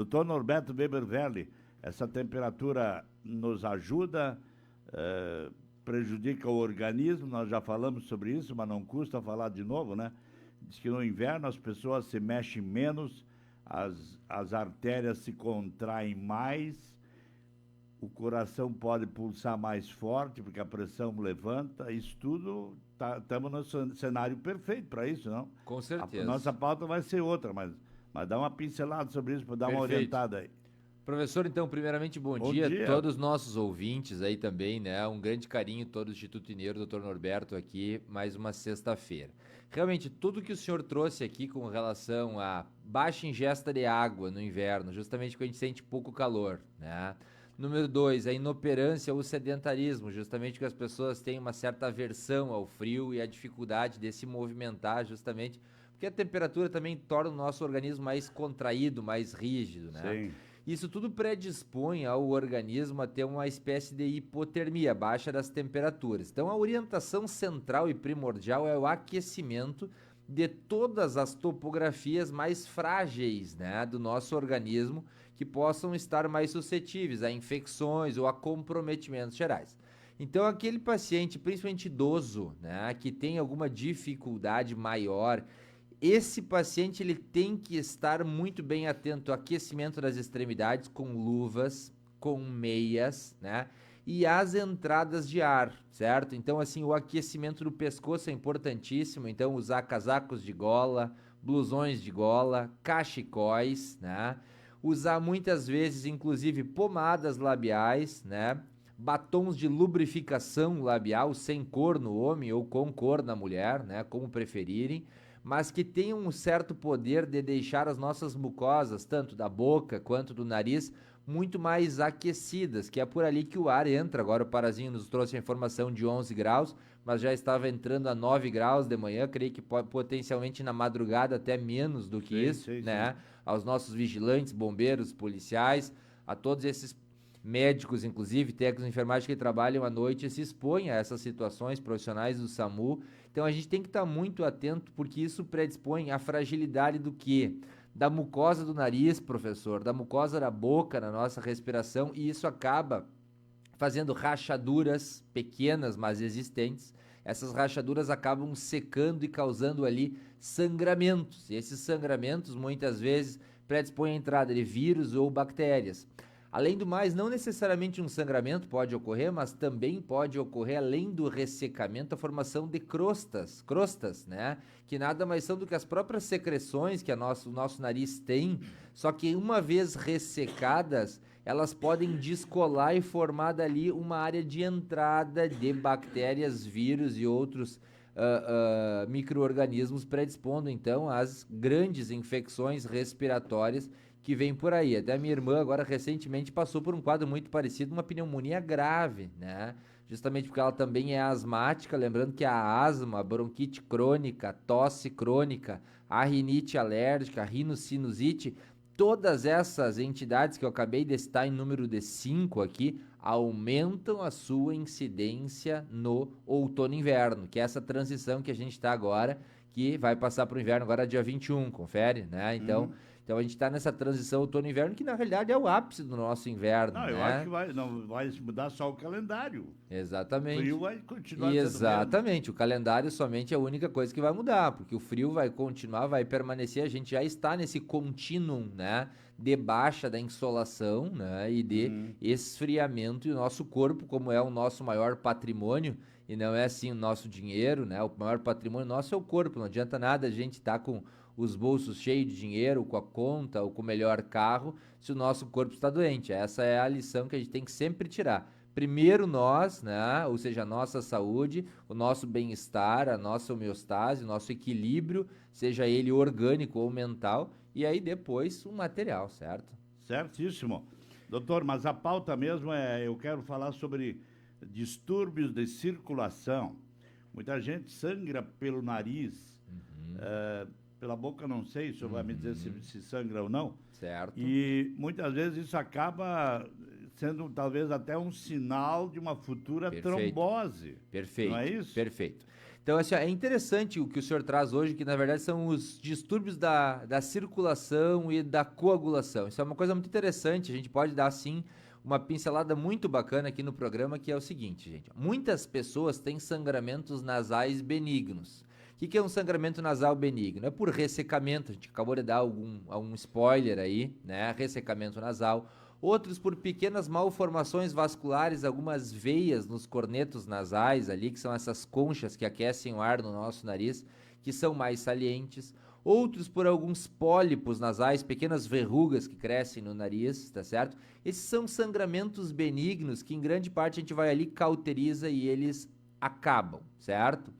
Doutor Norberto Weber-Verli, essa temperatura nos ajuda, prejudica o organismo, nós já falamos sobre isso, mas não custa falar de novo, né? Diz que no inverno as pessoas se mexem menos, as artérias se contraem mais, o coração pode pulsar mais forte, porque a pressão levanta, isso tudo, estamos no cenário perfeito para isso, não? Com certeza. A nossa pauta vai ser outra, mas dá uma pincelada sobre isso, para dar uma orientada aí. Professor, então, primeiramente, bom dia a todos os nossos ouvintes aí também, né? Um grande carinho todo o Instituto Mineiro, doutor Norberto aqui, mais uma sexta-feira. Realmente, tudo que o senhor trouxe aqui com relação a baixa ingesta de água no inverno, justamente porque a gente sente pouco calor, né? Número 2, a inoperância ou sedentarismo, justamente porque as pessoas têm uma certa aversão ao frio e a dificuldade de se movimentar, justamente porque a temperatura também torna o nosso organismo mais contraído, mais rígido, né? Sim. Isso tudo predispõe ao organismo a ter uma espécie de hipotermia, baixa das temperaturas. Então, a orientação central e primordial é o aquecimento de todas as topografias mais frágeis, né, do nosso organismo, que possam estar mais suscetíveis a infecções ou a comprometimentos gerais. Então, aquele paciente, principalmente idoso, né, que tem alguma dificuldade maior, esse paciente ele tem que estar muito bem atento ao aquecimento das extremidades com luvas, com meias, né? E as entradas de ar, certo? Então, assim, o aquecimento do pescoço é importantíssimo. Então, usar casacos de gola, blusões de gola, cachecóis, né? Usar muitas vezes, inclusive, pomadas labiais, né? Batons de lubrificação labial sem cor no homem ou com cor na mulher, né? Como preferirem, mas que tenham um certo poder de deixar as nossas mucosas, tanto da boca quanto do nariz, muito mais aquecidas, que é por ali que o ar entra. Agora o Parazinho nos trouxe a informação de 11 graus, mas já estava entrando a 9 graus de manhã, creio que potencialmente na madrugada até menos do que isso, né? Sim. Aos nossos vigilantes, bombeiros, policiais, a todos esses médicos, inclusive técnicos de enfermagem que trabalham à noite, se expõem a essas situações, profissionais do SAMU. Então a gente tem que estar muito atento, porque isso predispõe à fragilidade do quê? Da mucosa do nariz, professor, da mucosa da boca na nossa respiração, e isso acaba fazendo rachaduras pequenas, mas existentes. Essas rachaduras acabam secando e causando ali sangramentos. E esses sangramentos, muitas vezes, predispõem à entrada de vírus ou bactérias. Além do mais, não necessariamente um sangramento pode ocorrer, mas também pode ocorrer, além do ressecamento, a formação de crostas, né? Que nada mais são do que as próprias secreções que o nosso nariz tem, só que uma vez ressecadas, elas podem descolar e formar dali uma área de entrada de bactérias, vírus e outros micro-organismos, predispondo então às grandes infecções respiratórias que vem por aí. Até a minha irmã agora recentemente passou por um quadro muito parecido, uma pneumonia grave, né? Justamente porque ela também é asmática, lembrando que a asma, a bronquite crônica, a tosse crônica, a rinite alérgica, a rinocinusite, todas essas entidades que eu acabei de citar em número de 5 aqui, aumentam a sua incidência no outono e inverno, que é essa transição que a gente está agora, que vai passar para o inverno agora dia 21, confere, né? Então a gente está nessa transição outono e inverno, que na realidade é o ápice do nosso inverno. Não, né? eu acho que não vai mudar só o calendário. Exatamente. O frio vai continuar Exatamente. Sendo o calendário somente é a única coisa que vai mudar, porque o frio vai continuar, vai permanecer. A gente já está nesse contínuo, né, de baixa da insolação, né, e de esfriamento. E o nosso corpo, como é o nosso maior patrimônio, e não é assim o nosso dinheiro, né, o maior patrimônio nosso é o corpo. Não adianta nada a gente estar com os bolsos cheios de dinheiro, com a conta ou com o melhor carro, se o nosso corpo está doente. Essa é a lição que a gente tem que sempre tirar. Primeiro nós, né, ou seja, a nossa saúde, o nosso bem-estar, a nossa homeostase, o nosso equilíbrio, seja ele orgânico ou mental, e aí depois o material, certo? Certíssimo. Doutor, mas a pauta mesmo eu quero falar sobre distúrbios de circulação. Muita gente sangra pelo nariz, pela boca não sei, o senhor vai me dizer se sangra ou não. Certo. E muitas vezes isso acaba sendo talvez até um sinal de uma futura trombose. Perfeito. Não é isso? Perfeito. Então, assim, ó, é interessante o que o senhor traz hoje, que na verdade são os distúrbios da circulação e da coagulação. Isso é uma coisa muito interessante, a gente pode dar, sim, uma pincelada muito bacana aqui no programa, que é o seguinte, gente. Muitas pessoas têm sangramentos nasais benignos. O que é um sangramento nasal benigno? É por ressecamento, a gente acabou de dar algum spoiler aí, né? Ressecamento nasal. Outros por pequenas malformações vasculares, algumas veias nos cornetos nasais ali, que são essas conchas que aquecem o ar no nosso nariz, que são mais salientes. Outros por alguns pólipos nasais, pequenas verrugas que crescem no nariz, tá certo? Esses são sangramentos benignos que em grande parte a gente vai ali, cauteriza e eles acabam, certo?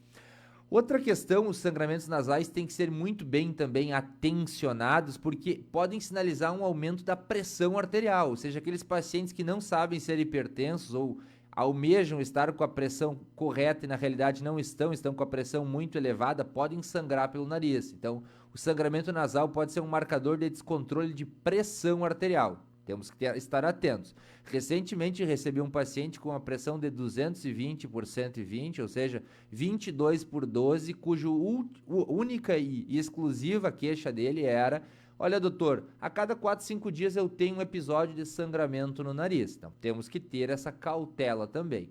Outra questão, os sangramentos nasais têm que ser muito bem também atencionados, porque podem sinalizar um aumento da pressão arterial, ou seja, aqueles pacientes que não sabem ser hipertensos ou almejam estar com a pressão correta e na realidade não estão com a pressão muito elevada, podem sangrar pelo nariz. Então, o sangramento nasal pode ser um marcador de descontrole de pressão arterial. Temos que estar atentos. Recentemente recebi um paciente com a pressão de 220 por 120, ou seja, 22 por 12, cujo única e exclusiva queixa dele era: olha, doutor, a cada 4, 5 dias eu tenho um episódio de sangramento no nariz. Então, temos que ter essa cautela também.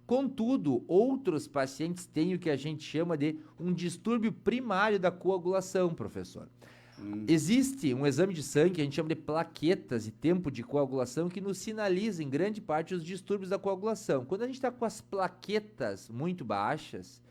Contudo, outros pacientes têm o que a gente chama de um distúrbio primário da coagulação, professor. Existe um exame de sangue que a gente chama de plaquetas e tempo de coagulação que nos sinaliza em grande parte os distúrbios da coagulação. Quando a gente está com as plaquetas muito baixas,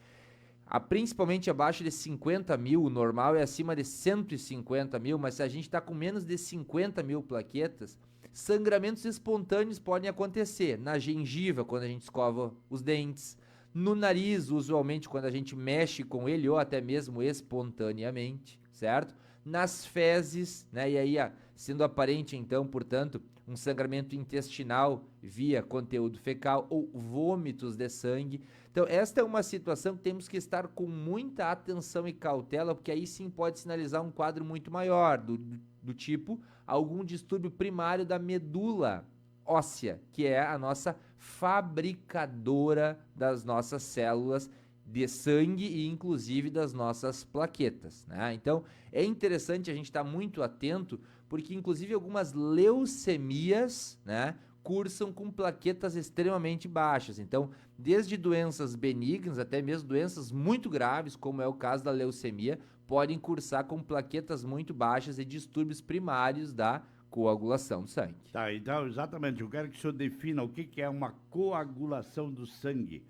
principalmente abaixo de 50 mil, o normal é acima de 150 mil, mas se a gente está com menos de 50 mil plaquetas, sangramentos espontâneos podem acontecer na gengiva, quando a gente escova os dentes, no nariz, usualmente quando a gente mexe com ele ou até mesmo espontaneamente, certo? Nas fezes, né? E aí, sendo aparente, então, portanto, um sangramento intestinal via conteúdo fecal ou vômitos de sangue. Então, esta é uma situação que temos que estar com muita atenção e cautela, porque aí sim pode sinalizar um quadro muito maior, do tipo algum distúrbio primário da medula óssea, que é a nossa fabricadora das nossas células de sangue e inclusive das nossas plaquetas, né? Então, é interessante a gente estar muito atento, porque inclusive algumas leucemias, né, cursam com plaquetas extremamente baixas. Então, desde doenças benignas até mesmo doenças muito graves, como é o caso da leucemia, podem cursar com plaquetas muito baixas e distúrbios primários da coagulação do sangue. Tá, então, exatamente, eu quero que o senhor defina o que é uma coagulação do sangue.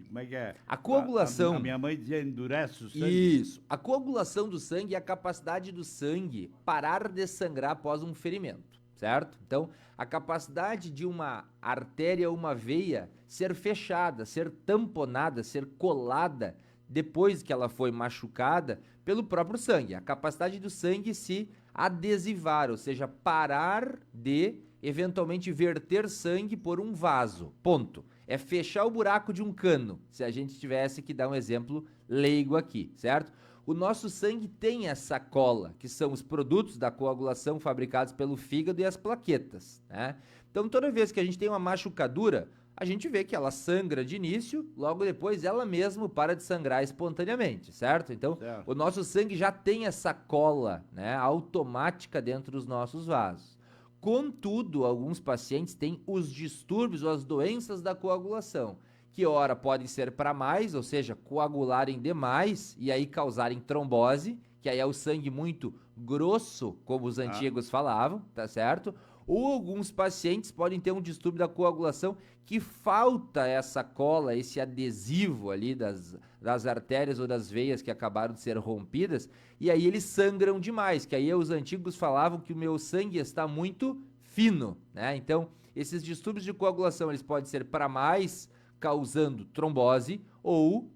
Como é que é? A coagulação... A minha mãe dizia endurece o sangue. Isso. A coagulação do sangue é a capacidade do sangue parar de sangrar após um ferimento, certo? Então, a capacidade de uma artéria ou uma veia ser fechada, ser tamponada, ser colada depois que ela foi machucada pelo próprio sangue. A capacidade do sangue se adesivar, ou seja, parar de eventualmente verter sangue por um vaso. Ponto. É fechar o buraco de um cano, se a gente tivesse que dar um exemplo leigo aqui, certo? O nosso sangue tem essa cola, que são os produtos da coagulação fabricados pelo fígado e as plaquetas, né? Então, toda vez que a gente tem uma machucadura, a gente vê que ela sangra de início, logo depois ela mesma para de sangrar espontaneamente, certo? Então, o nosso sangue já tem essa cola, né, automática dentro dos nossos vasos. Contudo, alguns pacientes têm os distúrbios ou as doenças da coagulação, que ora podem ser para mais, ou seja, coagularem demais e aí causarem trombose, que aí é o sangue muito grosso, como os antigos falavam, tá certo? Ou alguns pacientes podem ter um distúrbio da coagulação que falta essa cola, esse adesivo ali das artérias ou das veias que acabaram de ser rompidas, e aí eles sangram demais, que aí os antigos falavam que o meu sangue está muito fino, né? Então, esses distúrbios de coagulação, eles podem ser para mais, causando trombose, ou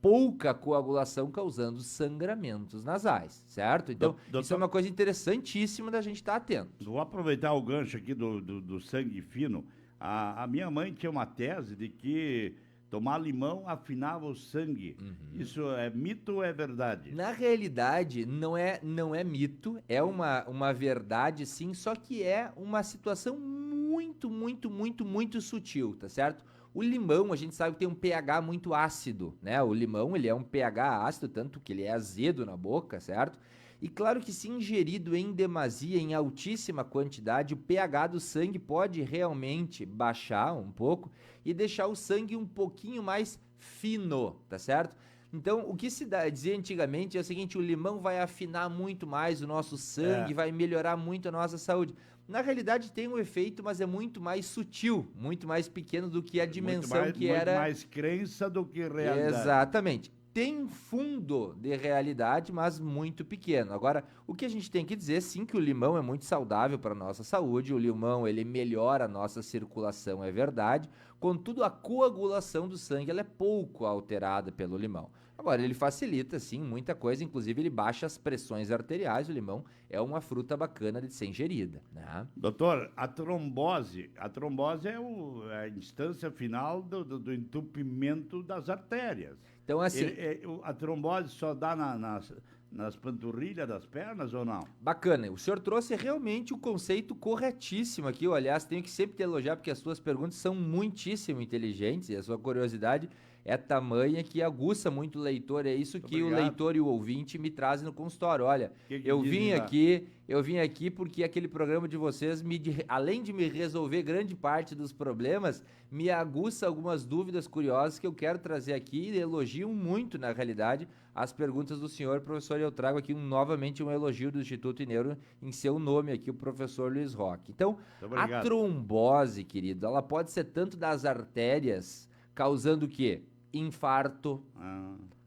pouca coagulação causando sangramentos nasais, certo? Então, isso é uma coisa interessantíssima da gente estar atento. Vou aproveitar o gancho aqui do sangue fino. A minha mãe tinha uma tese de que tomar limão afinava o sangue. Isso é mito ou é verdade? Na realidade, não é mito, é uma verdade sim, só que é uma situação muito, muito, muito, muito sutil, tá certo? O limão, a gente sabe que tem um pH muito ácido, né? O limão, ele é um pH ácido, tanto que ele é azedo na boca, certo? E claro que se ingerido em demasia, em altíssima quantidade, o pH do sangue pode realmente baixar um pouco e deixar o sangue um pouquinho mais fino, tá certo? Então, o que se dizia antigamente é o seguinte, o limão vai afinar muito mais o nosso sangue, vai melhorar muito a nossa saúde. Na realidade tem um efeito, mas é muito mais sutil, muito mais pequeno do que a dimensão muito mais crença do que realidade. Exatamente. Tem fundo de realidade, mas muito pequeno. Agora, o que a gente tem que dizer, sim, que o limão é muito saudável para a nossa saúde, o limão, ele melhora a nossa circulação, é verdade, contudo, a coagulação do sangue, ela é pouco alterada pelo limão. Agora, ele facilita, sim, muita coisa, inclusive ele baixa as pressões arteriais, o limão é uma fruta bacana de ser ingerida, né? Doutor, a trombose é a instância final do entupimento das artérias. Então, assim... a trombose só dá nas panturrilhas das pernas ou não? Bacana, o senhor trouxe realmente o conceito corretíssimo aqui, aliás, tenho que sempre te elogiar porque as suas perguntas são muitíssimo inteligentes e a sua curiosidade é tamanha que aguça muito o leitor, é isso que o leitor e o ouvinte me trazem no consultório. Olha, eu vim aqui porque aquele programa de vocês, além de me resolver grande parte dos problemas, me aguça algumas dúvidas curiosas que eu quero trazer aqui e elogio muito, na realidade, as perguntas do senhor, professor, e eu trago aqui novamente um elogio do Instituto Ineuro em seu nome aqui, o professor Luiz Roque. Então, a trombose, querido, ela pode ser tanto das artérias, causando o quê? Infarto,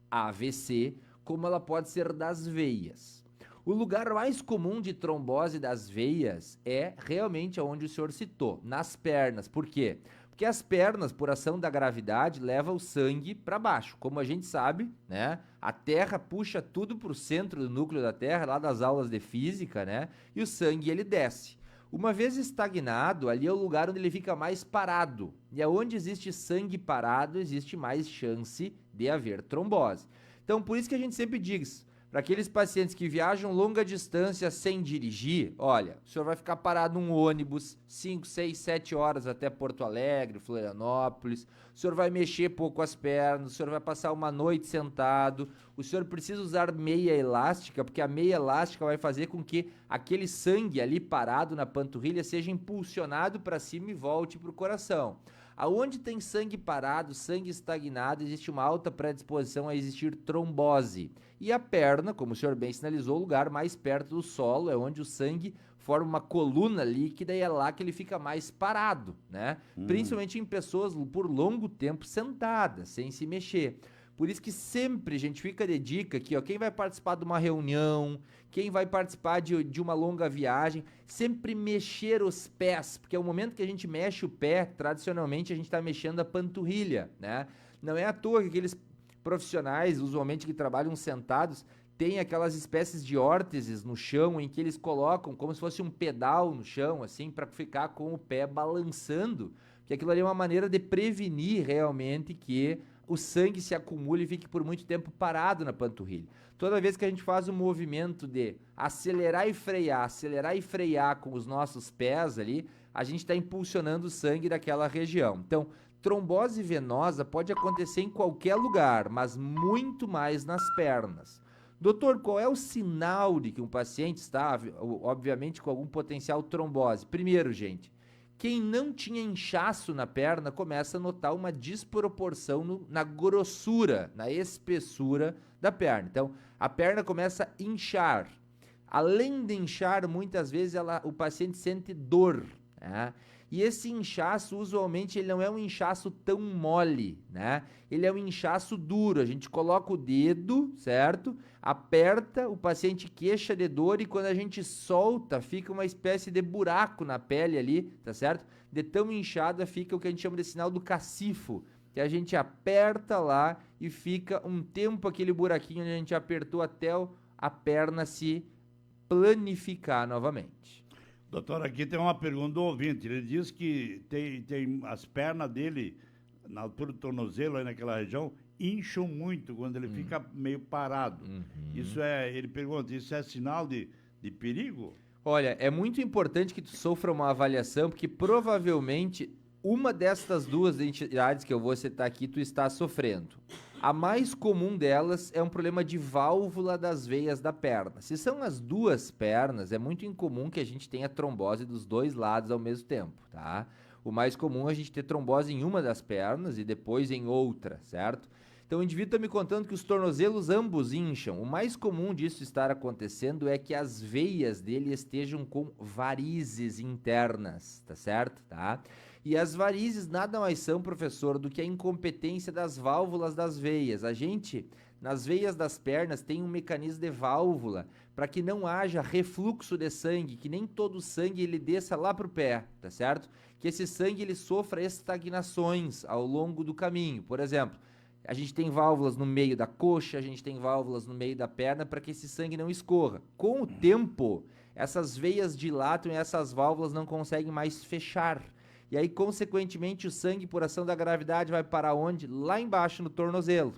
AVC, como ela pode ser das veias. O lugar mais comum de trombose das veias é realmente onde o senhor citou, nas pernas. Por quê? Porque as pernas, por ação da gravidade, levam o sangue para baixo. Como a gente sabe, né? A Terra puxa tudo para o centro do núcleo da Terra, lá das aulas de física, né? E o sangue, ele desce. Uma vez estagnado, ali é o lugar onde ele fica mais parado. E aonde existe sangue parado, existe mais chance de haver trombose. Então, por isso que a gente sempre diz, para aqueles pacientes que viajam longa distância sem dirigir, olha, o senhor vai ficar parado num ônibus 5, 6, 7 horas até Porto Alegre, Florianópolis, o senhor vai mexer pouco as pernas, o senhor vai passar uma noite sentado, o senhor precisa usar meia elástica, porque a meia elástica vai fazer com que aquele sangue ali parado na panturrilha seja impulsionado para cima e volte para o coração. Aonde tem sangue parado, sangue estagnado, existe uma alta predisposição a existir trombose. E a perna, como o senhor bem sinalizou, o lugar mais perto do solo, é onde o sangue forma uma coluna líquida e é lá que ele fica mais parado, né? Principalmente em pessoas por longo tempo sentadas, sem se mexer. Por isso que sempre a gente fica de dica aqui, ó, quem vai participar de uma reunião, quem vai participar de uma longa viagem, sempre mexer os pés, porque é o momento que a gente mexe o pé, tradicionalmente a gente está mexendo a panturrilha, né? Não é à toa que aqueles profissionais, usualmente que trabalham sentados, tem aquelas espécies de órteses no chão em que eles colocam como se fosse um pedal no chão, assim, para ficar com o pé balançando, que aquilo ali é uma maneira de prevenir realmente que o sangue se acumule e fique por muito tempo parado na panturrilha. Toda vez que a gente faz o movimento de acelerar e frear com os nossos pés ali, a gente está impulsionando o sangue daquela região. Então, trombose venosa pode acontecer em qualquer lugar, mas muito mais nas pernas. Doutor, qual é o sinal de que um paciente está, obviamente, com algum potencial trombose? Primeiro, gente, quem não tinha inchaço na perna começa a notar uma desproporção na grossura, na espessura da perna. Então, a perna começa a inchar. Além de inchar, muitas vezes o paciente sente dor, né? E esse inchaço, usualmente, ele não é um inchaço tão mole, né? Ele é um inchaço duro. A gente coloca o dedo, certo? Aperta, o paciente queixa de dor e quando a gente solta, fica uma espécie de buraco na pele ali, tá certo? De tão inchada fica o que a gente chama de sinal do cacifo, que a gente aperta lá e fica um tempo aquele buraquinho onde a gente apertou até a perna se planificar novamente. Doutor, aqui tem uma pergunta do ouvinte. Ele diz que tem as pernas dele, na altura do tornozelo, aí naquela região, incham muito quando ele fica meio parado. Ele pergunta, isso é sinal de perigo? Olha, é muito importante que tu sofra uma avaliação, porque provavelmente uma destas duas entidades que eu vou citar aqui, tu está sofrendo. A mais comum delas é um problema de válvula das veias da perna. Se são as duas pernas, é muito incomum que a gente tenha trombose dos dois lados ao mesmo tempo, tá? O mais comum é a gente ter trombose em uma das pernas e depois em outra, certo? Então o indivíduo está me contando que os tornozelos ambos incham. O mais comum disso estar acontecendo é que as veias dele estejam com varizes internas, tá certo? Tá? E as varizes nada mais são, professor, do que a incompetência das válvulas das veias. A gente, nas veias das pernas, tem um mecanismo de válvula para que não haja refluxo de sangue, que nem todo o sangue ele desça lá para o pé, tá certo? Que esse sangue ele sofra estagnações ao longo do caminho. Por exemplo, a gente tem válvulas no meio da coxa, a gente tem válvulas no meio da perna para que esse sangue não escorra. Com o tempo, essas veias dilatam e essas válvulas não conseguem mais fechar. E aí, consequentemente, o sangue, por ação da gravidade, vai para onde? Lá embaixo, no tornozelo.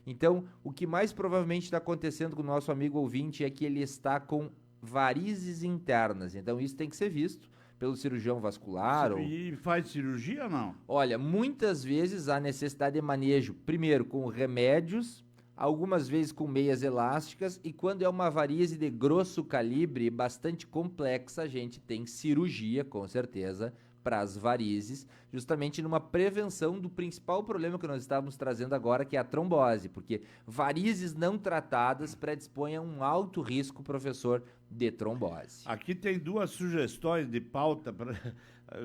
Então, o que mais provavelmente está acontecendo com o nosso amigo ouvinte é que ele está com varizes internas. Então, isso tem que ser visto pelo cirurgião vascular. E faz cirurgia ou não? Olha, muitas vezes há necessidade de manejo, primeiro com remédios, algumas vezes com meias elásticas, e quando é uma varíase de grosso calibre, bastante complexa, a gente tem cirurgia, com certeza, para as varizes, justamente numa prevenção do principal problema que nós estávamos trazendo agora, que é a trombose, porque varizes não tratadas predispõem a um alto risco, professor, de trombose. Aqui tem duas sugestões de pauta,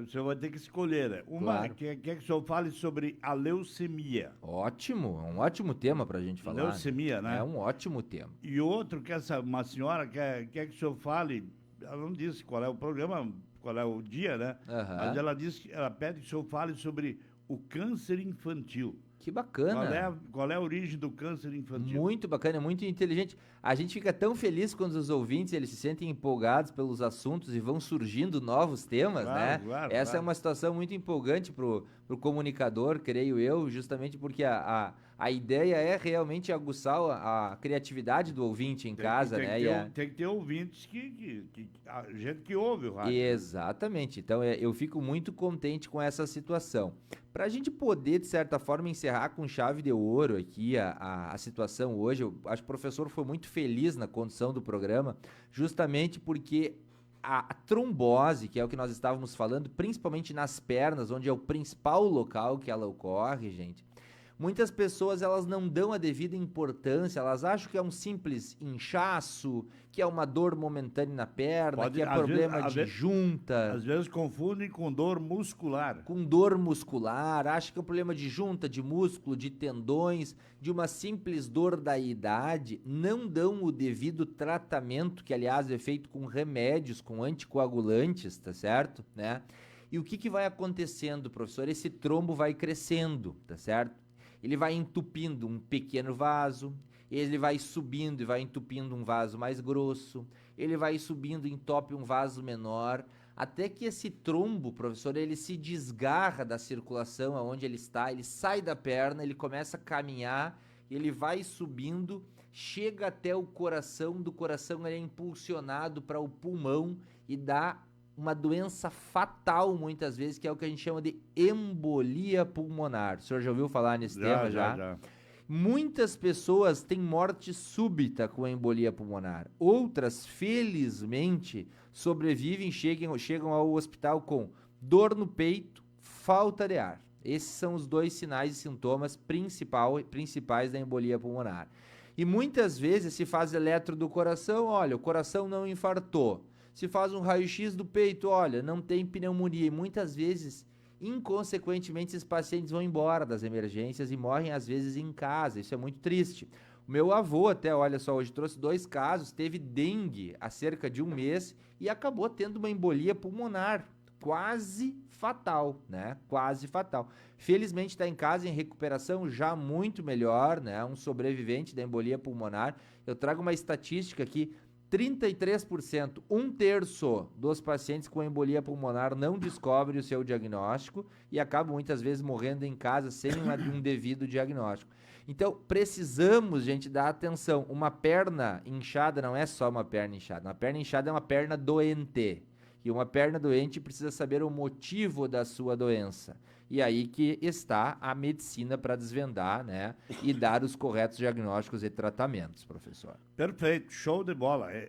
o senhor vai ter que escolher. Né? Uma, Claro. quer que o senhor fale sobre a leucemia. Ótimo, é um ótimo tema para a gente falar. Leucemia, né? É um ótimo tema. E outro, que uma senhora quer que o senhor fale, ela não disse qual é o programa, qual é o dia, né? Aham. Mas ela diz que ela pede que o senhor fale sobre o câncer infantil. Que bacana. Qual é a origem do câncer infantil? Muito bacana, muito inteligente. A gente fica tão feliz quando os ouvintes eles se sentem empolgados pelos assuntos e vão surgindo novos temas, Claro, né? claro, Essa claro. é uma situação muito empolgante pro comunicador, creio eu, justamente porque a ideia é realmente aguçar a criatividade do ouvinte em casa, né? Tem que ter ouvintes a gente que ouve o rádio. Exatamente. Então, eu fico muito contente com essa situação. Para a gente poder, de certa forma, encerrar com chave de ouro aqui a situação hoje, eu acho que o professor foi muito feliz na condução do programa, justamente porque a trombose, que é o que nós estávamos falando, principalmente nas pernas, onde é o principal local que ela ocorre, gente, muitas pessoas elas não dão a devida importância, elas acham que é um simples inchaço, que é uma dor momentânea na perna, que é problema de junta. Às vezes confundem com dor muscular. Com dor muscular, acham que é um problema de junta, de músculo, de tendões, de uma simples dor da idade, não dão o devido tratamento, que aliás é feito com remédios, com anticoagulantes, tá certo? Né? E o que vai acontecendo, professor? Esse trombo vai crescendo, tá certo? Ele vai entupindo um pequeno vaso, ele vai subindo e vai entupindo um vaso mais grosso, ele vai subindo e entope um vaso menor, até que esse trombo, professor, ele se desgarra da circulação aonde ele está, ele sai da perna, ele começa a caminhar, ele vai subindo, chega até o coração, do coração ele é impulsionado para o pulmão e dá uma doença fatal, muitas vezes, que é o que a gente chama de embolia pulmonar. O senhor já ouviu falar nesse tema já? Muitas pessoas têm morte súbita com a embolia pulmonar. Outras, felizmente, sobrevivem, chegam ao hospital com dor no peito, falta de ar. Esses são os dois sinais e sintomas principais da embolia pulmonar. E muitas vezes se faz eletro do coração, olha, o coração não infartou. Se faz um raio-x do peito, olha, não tem pneumonia. E muitas vezes, inconsequentemente, esses pacientes vão embora das emergências e morrem, às vezes, em casa. Isso é muito triste. O meu avô até, olha só, hoje trouxe 2 casos, teve dengue há cerca de 1 mês e acabou tendo uma embolia pulmonar. Quase fatal, né? Quase fatal. Felizmente está em casa, em recuperação, já muito melhor, né? Um sobrevivente da embolia pulmonar. Eu trago uma estatística aqui, 33%, 1/3 dos pacientes com embolia pulmonar não descobre o seu diagnóstico e acabam muitas vezes morrendo em casa sem um devido diagnóstico. Então, precisamos, gente, dar atenção. Uma perna inchada não é só uma perna inchada. Uma perna inchada é uma perna doente. que uma perna doente precisa saber o motivo da sua doença. E aí que está a medicina para desvendar, né? E dar os corretos diagnósticos e tratamentos, professor. Perfeito, show de bola. É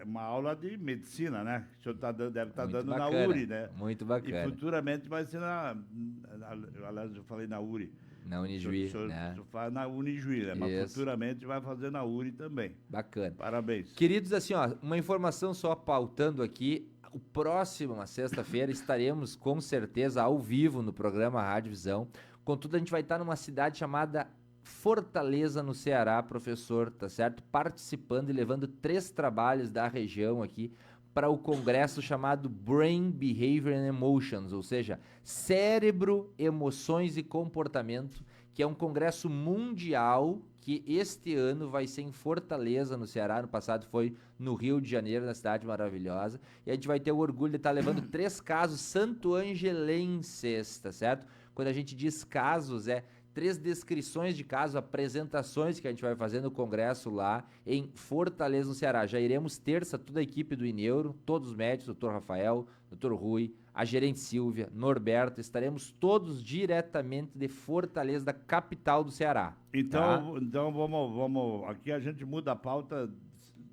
uma aula de medicina, né? O senhor deve estar dando bacana, na URI, né? Muito bacana. E futuramente vai ser aliás, eu falei na URI. Na Unijuí, né? O senhor faz na Unijuí, né? Mas futuramente vai fazer na URI também. Bacana. Parabéns. Queridos, assim, ó, uma informação só pautando aqui. O próximo, uma sexta-feira, estaremos com certeza ao vivo no programa Rádio Visão. Contudo, a gente vai estar numa cidade chamada Fortaleza, no Ceará, professor, tá certo? Participando e levando 3 trabalhos da região aqui para o congresso chamado Brain, Behavior and Emotions, ou seja, cérebro, emoções e comportamento, que é um congresso mundial que este ano vai ser em Fortaleza, no Ceará. No passado foi no Rio de Janeiro, na cidade maravilhosa. E a gente vai ter o orgulho de estar levando 3 casos santo-angelenses, tá certo? Quando a gente diz casos, 3 descrições de casos, apresentações que a gente vai fazer no congresso lá em Fortaleza, no Ceará. Já iremos terça, toda a equipe do Ineuro, todos os médicos, doutor Rafael, doutor Rui, a gerente Silvia, Norberto, estaremos todos diretamente de Fortaleza, da capital do Ceará. Então vamos, aqui a gente muda a pauta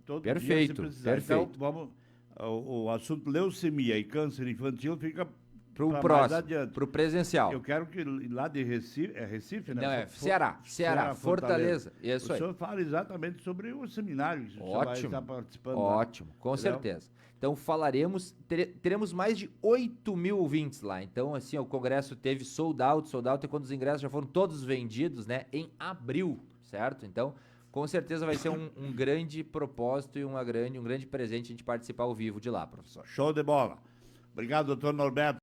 todo dia se precisar. Perfeito. Então vamos, o assunto leucemia e câncer infantil fica para o próximo, para o presencial. Eu quero que lá de Recife, é Recife, né? Não, é Ceará, Fortaleza. Isso o aí. senhor fala exatamente sobre o seminário que o senhor vai estar participando. Ótimo, com certeza. Então falaremos, teremos mais de 8.000 ouvintes lá. Então, assim, o congresso teve sold out é quando os ingressos já foram todos vendidos, né? Em abril, certo? Então, com certeza vai ser um grande propósito e um grande presente a gente participar ao vivo de lá, professor. Show de bola. Obrigado, doutor Norberto.